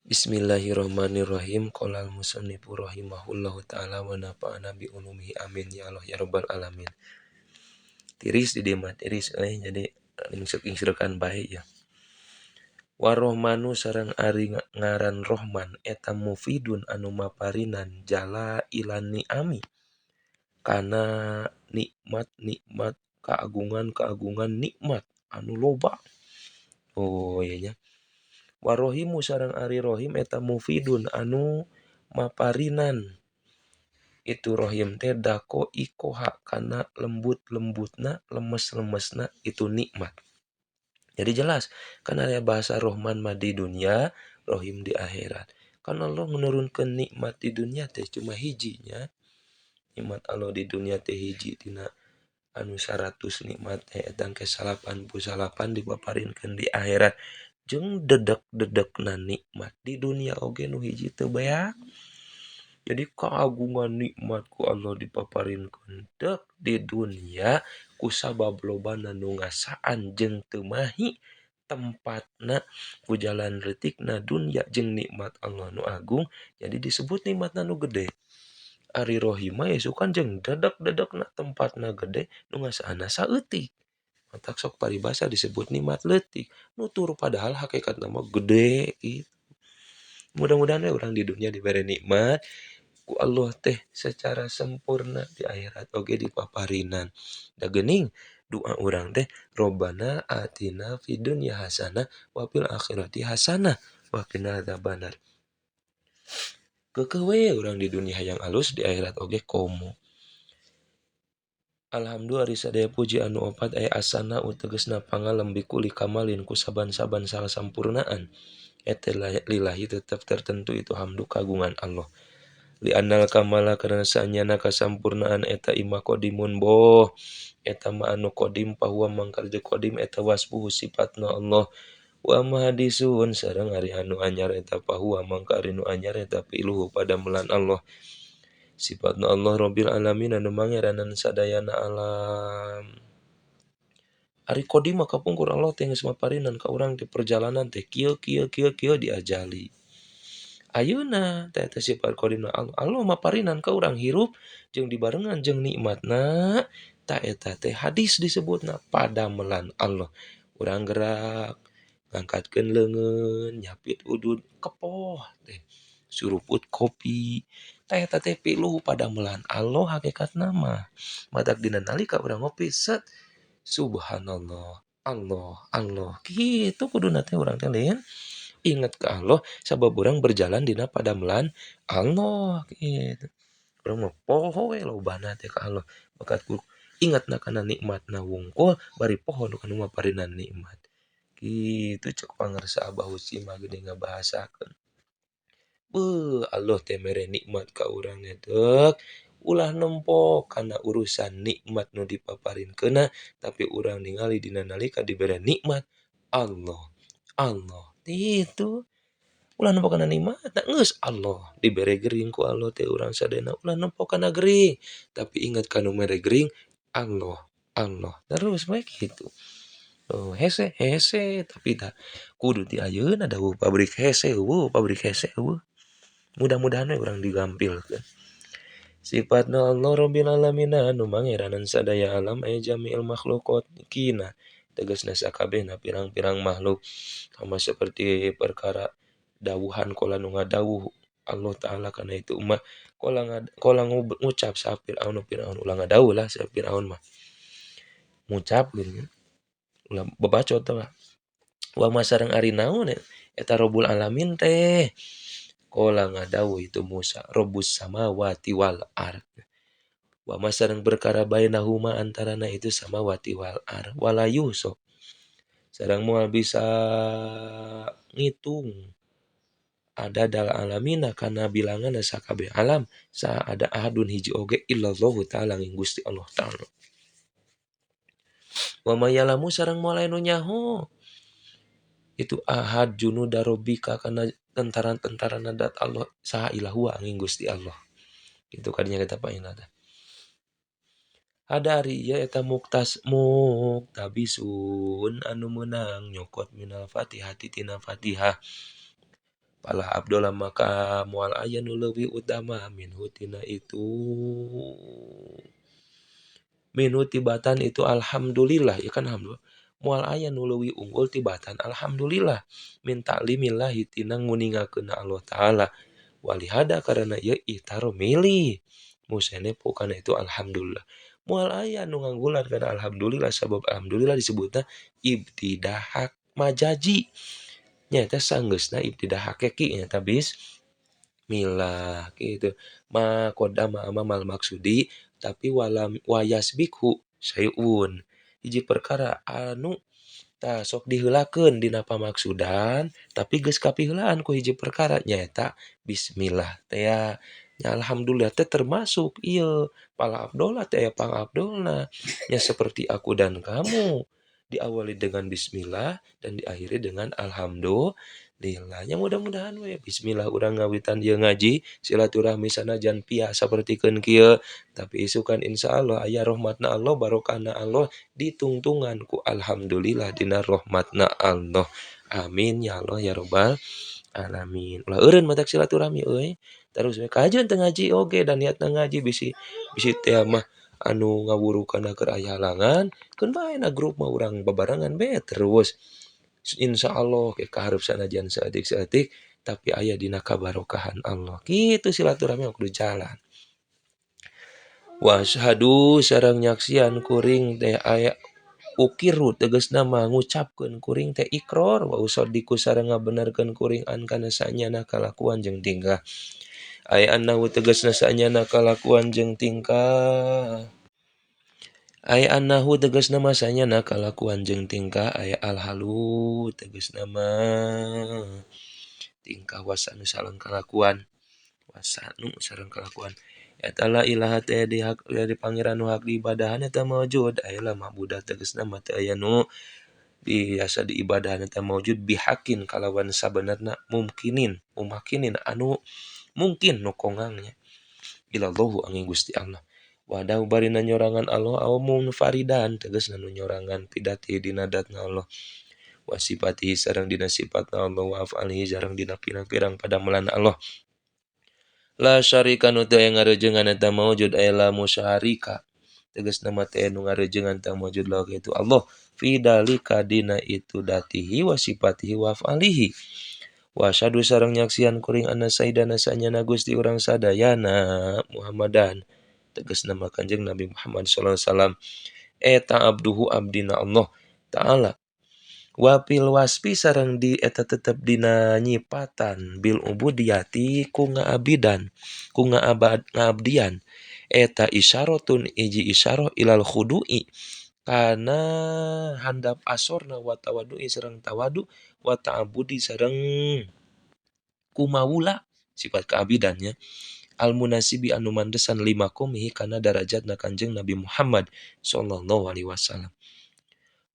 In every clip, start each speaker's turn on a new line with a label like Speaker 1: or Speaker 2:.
Speaker 1: Bismillahirrahmanirrahim. Qolal musannifu rahimahullahu ta'ala wa nafa'ana bi ulumihi amin ya Allah ya rabbal alamin. Tiris di dieu mah tiris jadi ingsurkan bae ya. Warohmanu sareng ari ngaran Rohman eta mufidun anu maparinan jala ilan ni'ami kana nikmat keagungan nikmat anu loba. Oh iya nya. Warohimu sareng ari rohim eta mufidun anu maparinan itu rohim teh dako ikoha kana lembut-lembutna lemes-lemesna itu nikmat. Jadi jelas kan aya bahasa Rohman mah di dunia, rohim di akhirat. Kan Allah menurunkan nikmat di dunia teh cuma hijinya. Nikmat Allah di dunia teh hiji tina anu 100 nikmat teh eta ke 88 dipaparinkeun di akhirat. Jeung dedek-dedekna nikmat di dunia oge nu hiji teu beak. Jadi keagungan nikmat ku Allah dipaparinkeun deuk di dunia ku sabab lobana nu ngasaan jeung teu mahi tempatna ku jalan leutikna dunya jeung nikmat Allah nu agung jadi disebut nikmatna nu gede. Ari rohim mah isukan jeung dedek-dedekna tempatna gede nu ngasaana saeutik. Matak sok paribasa disebut nikmat leutik. Nutur padahal hakikatna mah gede gitu. Mudah-mudahan we urang di dunia dibere nikmat ku Allah teh secara sempurna di akhirat oge dipaparinan. Da geuning doa urang teh Robbana atina fid dunya hasanah wa fil akhirati hasanah wa qina adzabannar. Keukeuh we urang di dunia hayang alus di akhirat oge komo. Alhamdulillah ari sadaya puji anu opat aya asana utegesna pangalem bikuli kamalin ku saban-saban sasampurnaan. Eta lillahi tetap tertentu itu hamdu kagungan Allah. Li annal kamala karena saanyana kasampurnaan eta imah qodimun boh. Eta ma anu qadim pahuwa mangkarja qadim eta wasbuhu sifatna Allah. Wa mahadisun sareng ari anu anyar eta pahuwa mangka ari nu anyar eta piluhu padamelan Allah. Sifatna Allah Rabbil alamin anu mangeranan sadayana alam. Ari qadim mah kapungkur Allah teh geus maparinan ka urang di perjalanan teh kieu diajali. Ayeuna teh eta sifat qadimna Allah. Allah maparinan ka urang hirup jeung dibarengan jeung nikmatna ta eta teh hadis disebutna padamelan Allah. Urang gerak ngangkatkeun leungeun, nyapit udud kepoh teh. Suruput kopi. Ta eta teh piluh padamelan Allah hakikatna mah. Matak dina nalika urang ngopi set subhanallah. Allah. Kitu kuduna teh urang teh lain ingat ke Allah sabab urang berjalan dina padamelan Allah gitu. Urang mah poho we lobana teh ka Allah. Bakat ku ingatna kana nikmatna wungkul bari poho nu kanu maparinan nikmat. Kitu cek pangarsa Abah Husi mah geuning ngabahasakeun. Allah teh mere nikmat ka urang deuk. Ulah nempo kana urusan nikmat nu dipaparinkeunna tapi urang ningali dina nalika dibere nikmat Allah. Itu ulah nempo kana nikmatna geus Allah dibere gering ku Allah teh urang sadayana ulah nempo kana gering tapi ingat kanu mere gering Allah. Terus we kitu. Oh, hese tapi da kudu ti ayeuna dawuh pabrik hese eueuh. Mudah-mudahan we urang digampilkeun. Sifatna Allah Rabbil alamin anu mangeranan sadaya alam aya jami'il makhluqat kina. Tegasna sakabehna pirang-pirang makhluk sama seperti perkara dawuhan qala nu ngadawuh Allah taala kana itu ummah qala ngucap sa Firaun ulah ngadawuh lah sa Firaun mah. Ngucap geuning ulah babacot mah. Wa masareng ari naon eta Rabbul alamin teh. Qala ngadawuh itu Musa Rabbus samawati wal ard. Wa masareng perkara bainahuma antarana itu samawati wal ard wala yusuf. Sareng moal bisa ngitung ada dal alamina kana bilanganna sakabeh alam sa ada ahadun hiji oge illallahu taala nging Gusti Allah taala. Wa mayalamu sareng moal anu nyaho itu ahad junuda rabbika kana tentara-tentarana dat Allah saha ilahu angin Gusti Allah. Itu kadinya kita paina teh. Hadari ya eta muktabisun anu meunang nyokot minal Fatihah tina Fatihah. Pala abdolah maka moal aya nu leuwih utama minhu tina itu. Minhu tibatan itu alhamdulillah, ya kan alhamdulillah. Moal aya nu leuwih unggul tibatan alhamdulillah. Min ta'limillahi tina nguningakeun Allah Ta'ala. Walihada karena ieu ihtaro milih. Musene pokana itu alhamdulillah. Moal aya nu nganggulan kana alhamdulillah sabab alhamdulillah disebutna ibtidahak majaji. Nyaeta sanggeusna ibtidah hakiki nyaeta bismillah gitu. Ma qaddama amamal maksudi tapi wayasbikhu sayun. Hiji perkara anu sok diheulakeun dina pamaksudan tapi geus kapiheulaan ku hiji perkara nyaeta bismillah teh ya. Nya alhamdulillah teh termasuk ieu pala abdolah teh aya pangabdolna. Ya seperti aku dan kamu diawali dengan bismillah dan diakhiri dengan alhamdulillah. Ya mudah-mudahan we bismillah urang ngawitan ieu ngaji silaturahmi sanajan piah sapertikeun kieu tapi isukan insyaallah aya rahmatna Allah barokahna Allah ditungtungan ku alhamdulillah dina rahmatna Allah. Amin ya Allah ya rabbal alamin. Ulah eureun matak silaturahmi euy. Terus we kajian teu ngaji oge dan niatna ngaji bisi bisi teh mah anu ngawurukanna keur aya halangan, keun bae na grup mah urang babarengan bae terus. Insyaallah ke kaharep sanajan saeutik-saeutik tapi aya dina kabarokahan Allah. Kitu silaturahmi mah kudu jalan. Wa asyhadu sareng nyaksian kuring teh aya ukiru tegasna mah ngucapkeun kuring teh iqrar wa usaddiqu sareng ngabenerkeun kuring an kana saenyana kalakuan jeung tingkah. Aya annahu tegasna saenyana kalakuan jeung tingkah. Aya annahu tegasna mah saenyana kalakuan jeung tingkah aya alhalu tegasna mah tingkah wasanu sareng kalakuan. Wasanu sareng kalakuan. Eta la ilaha teh di hak dari pangeran nu hak diibadahan eta maujud aya la ma'budah tegasna mah teu aya nu biasa diibadahan eta maujud bihakin kalawan sabenerna mumkinin anu mungkin nu kongangnya ilallahu angin Gusti Allah. Wadahu barina nyorangan Allah au munfaridan tegasna nu nyorangan pidati dina datna Allah. Wasifatihi sareng dina sifatna Allah wa af'alihi sareng dina pirang-pirang padamelan Allah. La syarika nu teu aya ngarejengan eta maujud aya la musyarika. Tegasna mah teu nu ngarejengan ta maujud lahu itu Allah fi dalika dina itu datihi wa sifatihi wa af'alihi. Wa asyhadu sareng nyaksian kuring anna sayyidana sanyana Gusti urang sadayana Muhammadan. Tegasna mah Kanjeng Nabi Muhammad sallallahu alaihi wasallam eta abduhu abdina Allah Ta'ala. Wa fil wasfi sareng di eta tetep dina nyipatan bil ubudiyati ku ngaabidan ku ngabdian eta isyaratun iji isyarah ilal khudu'i kana handap asorna wa tawaddu'i sareng tawadu wa ta'abudi sareng kumaula sifat kaabidannya al munasibi anu mandesan lima kumihi kana darajatna Kanjeng Nabi Muhammad sallallahu alaihi wasallam.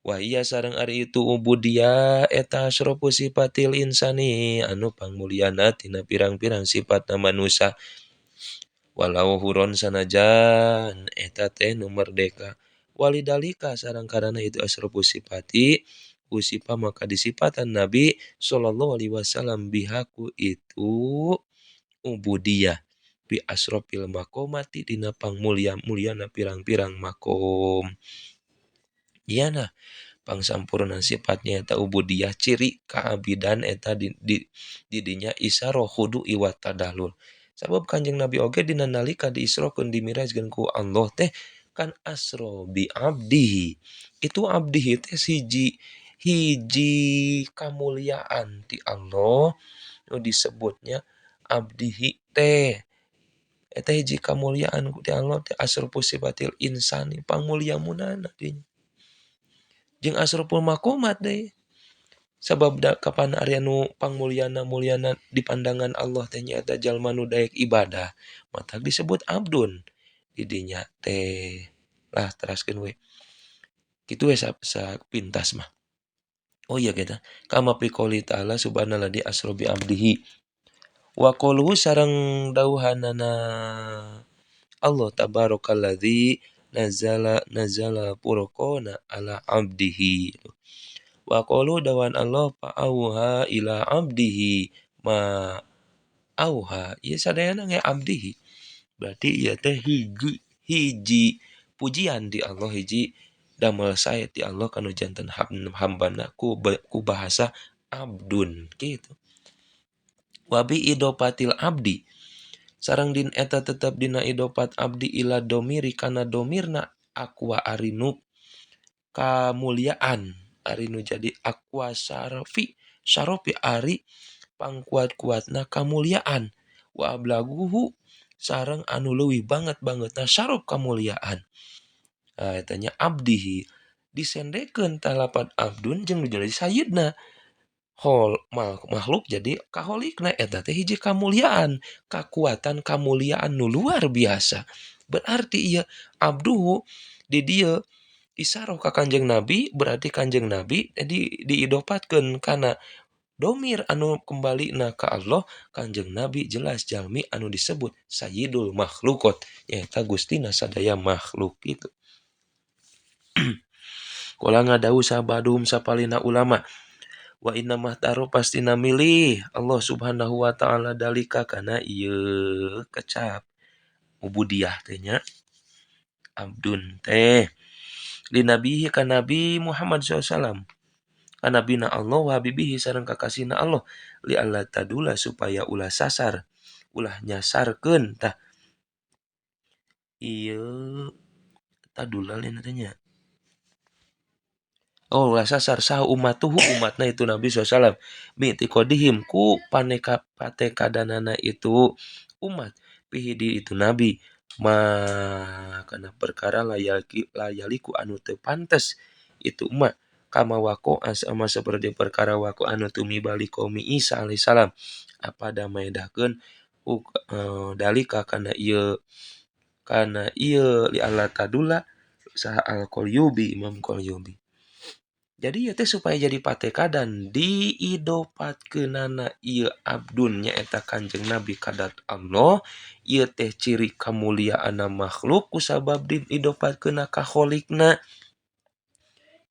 Speaker 1: Wa iya sareng ari itu ubudiyah eta asrofu sifatil insani anu pangmulyana tina pirang-pirang sifatna manusia. Walau huron sanajan eta teh nu merdeka. Walidalika sareng karana itu asrofu sifati usipa maka disifatan Nabi sallallahu alaihi wasallam bihaku itu ubudiyah bi asrofil maqomati dina pangmulyana pirang-pirang makom. Iyana pangsampurna sifatnya eta ubudiyah ciri kaabidan eta di dinya isyaroh khudu'i wa tadallul. Sabab Kanjeng Nabi oge dina nalika diisrokeun dimirajkeun ku Allah teh kan asro bi abdihi. Itu abdihi teh hiji kamulyaan ti Allah nu disebutnya abdihi teh. Eta hiji kamulyaan ti Allah teh asrofu sifatil insani pangmulyamunana dinya. Jeung asroful maqomat deui. Sabab da kapan ari anu pangmulyana mulyana di pandangan Allah teh nyaeta jalma nu daek ibadah, matak disebut abdun di dinya teh. Lah teraskeun we. Kitu we sapintas mah. Oh iya kita. Kama fi qouli ta'ala subhanalladzi asra bi abdihi. Wa qauluhu sareng dawuhanana Allah tabarakalladzi nazala furqana ala abdihi. Wa qalu dawan Allah fa'auha ila abdihi ma auha ieu sadayana ge abdi. Berarti ieu teh hiji pujian di Allah, hiji damel sae ti Allah kanu janten hambana ku bahasa abdun kitu. Wabi idopatil abdi sareng din eta tetep dina idopat abdi ila domiri kana domirna aqwa arinu kamuliaan, arinu jadi aqwa syarafi ari pangkuat-kuatna kamuliaan wa ablaguhu sareng anu leuwih banget-bangetna syaraf kamuliaan. Eta nya abdihi disendekeun talapat abdun jeung nu jadi sayyidna makhluk jadi kaholikna eta teh hiji kamuliaan, kakuatan kamuliaan nu luar biasa. Berarti ieu abduhu di dieu isaroh ka Kanjeng Nabi, berarti Kanjeng Nabi diidopatkeun kana domir anu kambalina ka Allah. Kanjeng Nabi jelas jalmi anu disebut sayyidul makhlukot, nyaeta gustina sadaya makhluk gitu. Kula ngadawu sabadum sapalina ulama, wa inna mahtaro pastina milih Allah Subhanahu wa taala dalika kana ieu kecap ubudiyah teh nya abdun teh li nabihi ka Nabi Muhammad SAW, ka nabina Allah wa habibihi sareng kakasihna Allah, li alla tadula supaya ulah sasar ulah nyasarkeun tah ieu tadula lain teh nya. Ulah sasar saha ummatuhu umatna itu Nabi SAW bi'tiqadihim ku patekadanana itu umat fihi di itu Nabi kana perkara layaliku anu teu pantes itu umat kama waqo sama seperti perkara waqo anu tumibali qaumi Isa alaihissalam apa damaedakeun dalika kana ieu li alla tadula saha al-Qalyubi Imam Qalyubi. Jadi ieu teh supaya jadi patekadan diidopatkeunana ieu abdun nyaeta Kanjeng Nabi kadat Allah, ieu teh ciri kamuliaanna makhluk kusabab diidopatkeunna ka Kholikna.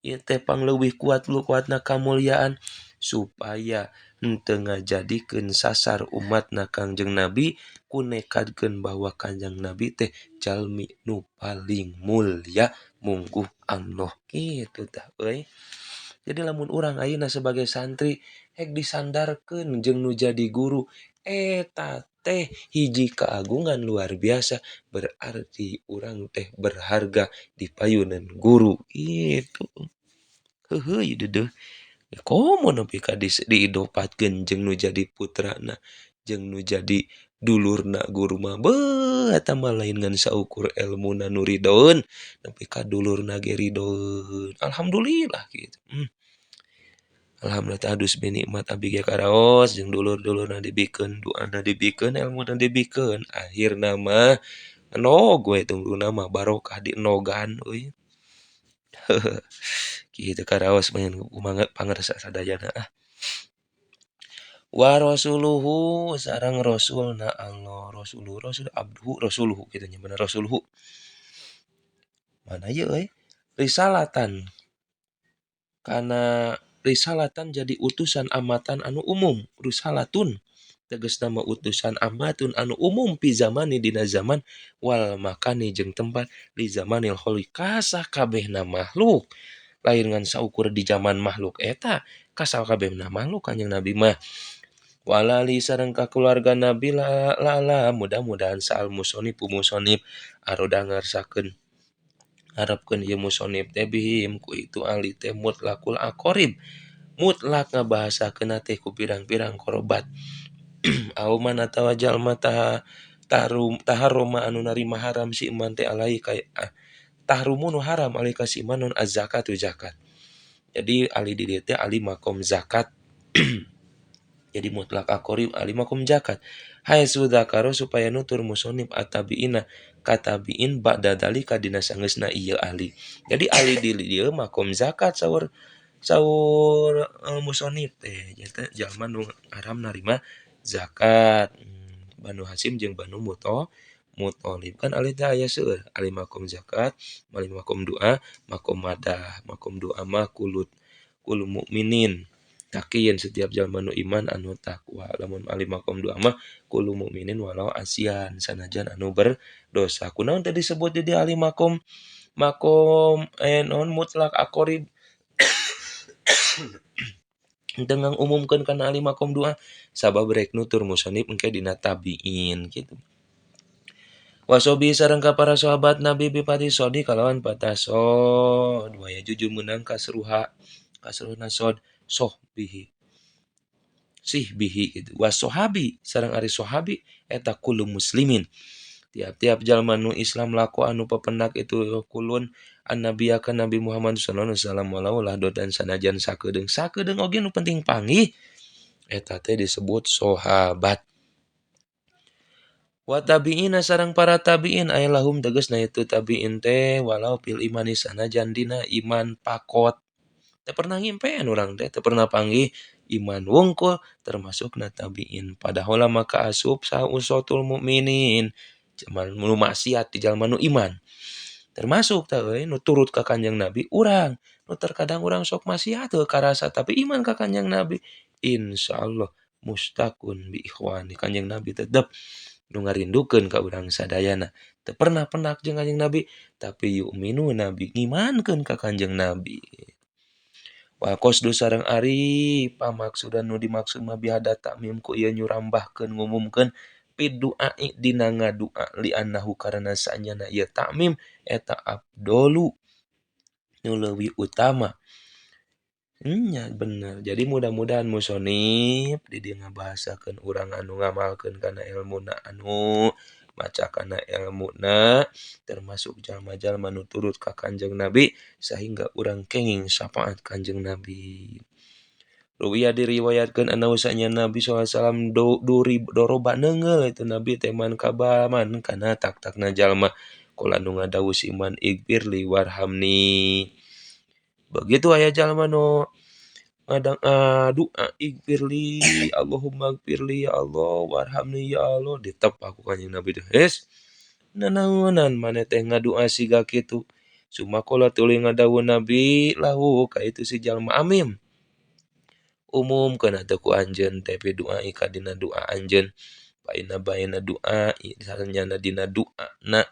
Speaker 1: Ieu teh pangleuwih kuatna kamuliaan supaya henteu ngajadikeun sasar umatna Kanjeng Nabi ku nekadkeun bahwa Kanjeng Nabi teh jalmi nu paling mulia mungguh Allah kitu tah euy. Jadi lamun urang ayeuna sebagai santri hek disandarkeun jeung nu jadi guru eta teh hiji keagungan luar biasa, berarti urang teh berharga di payunan guru gitu. Heuheuy deudeuh komo nepi ka diidopatkeun jeung nu jadi putrana jeung nu jadi dulurna guru mah beuh eta mah lain ngan saukur elmuna nu ridoeun nepi ka dulurna ge ridoeun. Alhamdulillah gitu. Alhamdulillah tadus binikmat abdi ge karaos jeung dulur-dulurna dibikeun doana dibikeun elmuna dibikeun akhirna mah enog we tungguna mah barokah di enogan euy. Kitu karaos kumaha pangarsa sadayana Wa rasuluhu sareng rasulna Allah, rasul abduhu rasuluhu kitu nya bener rasuluhu. Mana ieu euy? Risalatan kana risalatan jadi utusan amatan anu umum, risalatun tegasna mah utusan amatun anu umum pi zamani dina zaman wal makani jeung tempat li zamanil kholi kasakabehna makhluk. Lain ngan saukur di zaman makhluk eta kasakabehna makhluk Kanjeng Nabi mah. Walali sareng ka keluarga Nabi lala mudah-mudahan saal musonib aroda ngarsakeun harapkeun ieu musonib teh bihim ku itu ali teh mutlaqul aqarib. Mutlak ngabahasakeunna teh ku pirang-pirang korobat. Auman atawa jalma taharuma anu narima haram si iman teh alai tahrumu nu haram alai ka si iman non az-zakatu zakat. Jadi ali di dieu teh ali makom zakat. Jadi mutlak aqarib ali makom zakat. Hai sudakaro supaya nutur musonib atabiina katabiin ba'da dalika dina sangeusna ieu ahli. Jadi ahli di dieu makom zakat saur musonib teh nya jalma nu haram narima zakat. Banu Hasyim jeung Banu Muthalib kan ahli teh aya seueur ahli makom zakat, ahli makom doa, makom madah, makom doa mah kulu mukminin. Takiyin setiap jalma nu iman anu takwa. Lamun ali makom 2 mah kullu mukminin walau asian sanajan anu berdosa. Kunaon tadi disebut di ali makom non mutlak akorib dengan umumkan kana ali makom 2 sabab rek nutur musannif engke dina tabiin gitu. Wasobi sareng ka para sahabat Nabi bipati sodi kalawan patasod waya jujur menang kasruha sod soh bihi sih bihi gitu. Wasohabi sareng ari sohabi eta kullu muslimin. Tiap-tiap jalma nu Islam laku anu papendak itu kulun annabiyakan Nabi Muhammad sallallahu alaihi wasallam walau dan sanajan sakedeung oge nu penting panggih eta teh disebut sahabat. Wa tabi'ina sareng para tabi'in aya lahum tegasna itu tabi'in teh walau pil imani sanajan dina iman pakot. Teu pernah ngimpean urang teh, teu pernah panggih iman wungkul termasukna tabi'in. Padahal maka asup usatul mukminin. Cuman nu maksiat di jalma nu iman. Termasuk tah euy nu turut ka Kanjeng Nabi urang. Nu terkadang urang sok maksiat teu karasa tapi iman ka Kanjeng Nabi. Insyaallah mustaqun bi ikhwani. Kanjeng Nabi tetep nu ngarindukeun ka urang sadayana. Teu pernah penak jeung Kanjeng Nabi tapi yu'minu Nabi ngimankeun ka Kanjeng Nabi. Wa qasdu sareng ari pamaksudan nu dimaksud mah biada takmim ku ieu nyurambahkeun ngumumkeun pid du'ai dina ngadua li annahu karana saenyana ieu takmim eta afdolu nu leuwih utama. Nya bener. Jadi mudah-mudahan musonif di dieu ngabahasakeun urang anu ngamalkeun kana ilmuna anu maca kana ilmuna termasuk jalma-jalma nu turut ka Kanjeng Nabi sehingga urang kenging syafaat Kanjeng Nabi. Ruwiya diriwayatkeun anna usahanya Nabi SAW doroba neungeul itu Nabi teman kabaman kana tak-takna jalma. Qala nu ngadawuh si iman ighfirli warhamni. Begitu aya jalma nu doa ighfirli Allahumma ighfirli ya Allah warhamni ya Allah ditepak ku Kanjeng Nabi teh. Nanaonan maneh teh ngadoa siga kitu. Sumakola tuluy ngadawuh Nabi lahu ka itu si jalma amim. Umumkeun atuh ku anjeun teh fi doa ka dina doa anjeun. Baina doa sarenya dina doana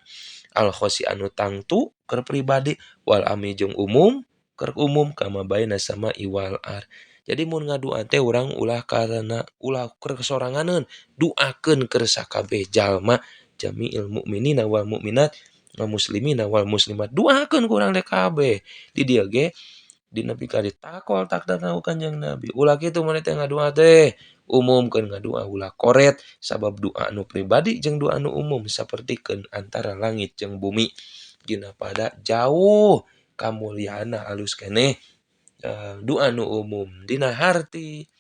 Speaker 1: al khosi anu tangtu keur pribadi wal ami jeung umum keur umum kama baina sama iwal ar. Jadi mun ngadoa teh urang ulah keur soranganeun, doakeun keur sakabeh jalma jami'il mukminina wal mukminat wa muslimina wal muslimat. Doakeun ku urang teh kabeh. Di dieu ge dina pikari takol takdana ku Kanjeng Nabi. Ulah kitu maneh teh ngadoa teh umumkeun ngadoa ulah koret sabab doa nu pribadi jeung doa nu umum sapertikeun antara langit jeung bumi dina pada jauh kamuliaanna alus keneh doa nu umum dina harti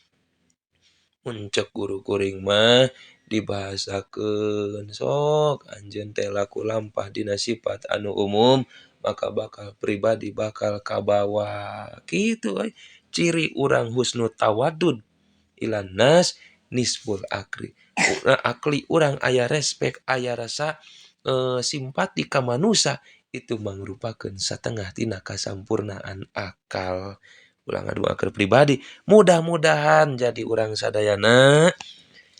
Speaker 1: mun ceuk guru kuring mah dibahasakeun sok anjeun teh laku lampah dina sifat anu umum maka bakal pribadi bakal kabawa kitu euy ciri urang husnul tawadud ilan nas nisful akli. Akli urang aya respek aya rasa simpati ka manusia itu mangrupakeun satengah tina kasampurnaan akal. Ulah ngadoakeun pribadi mudah-mudahan jadi urang sadayana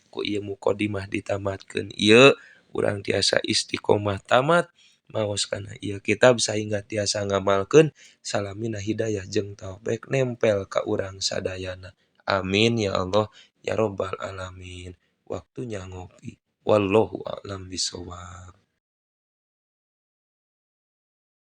Speaker 1: ku ieu muqaddimah ditamatkeun ieu urang tiasa istiqomah tamat maos kana ieu kitab sehingga tiasa ngamalkeun salamina hidayah jeung taufik nempel ka urang sadayana. Amin ya Allah ya rabbal alamin. Waktunya ngopi. Wallahu a'lam bishawab.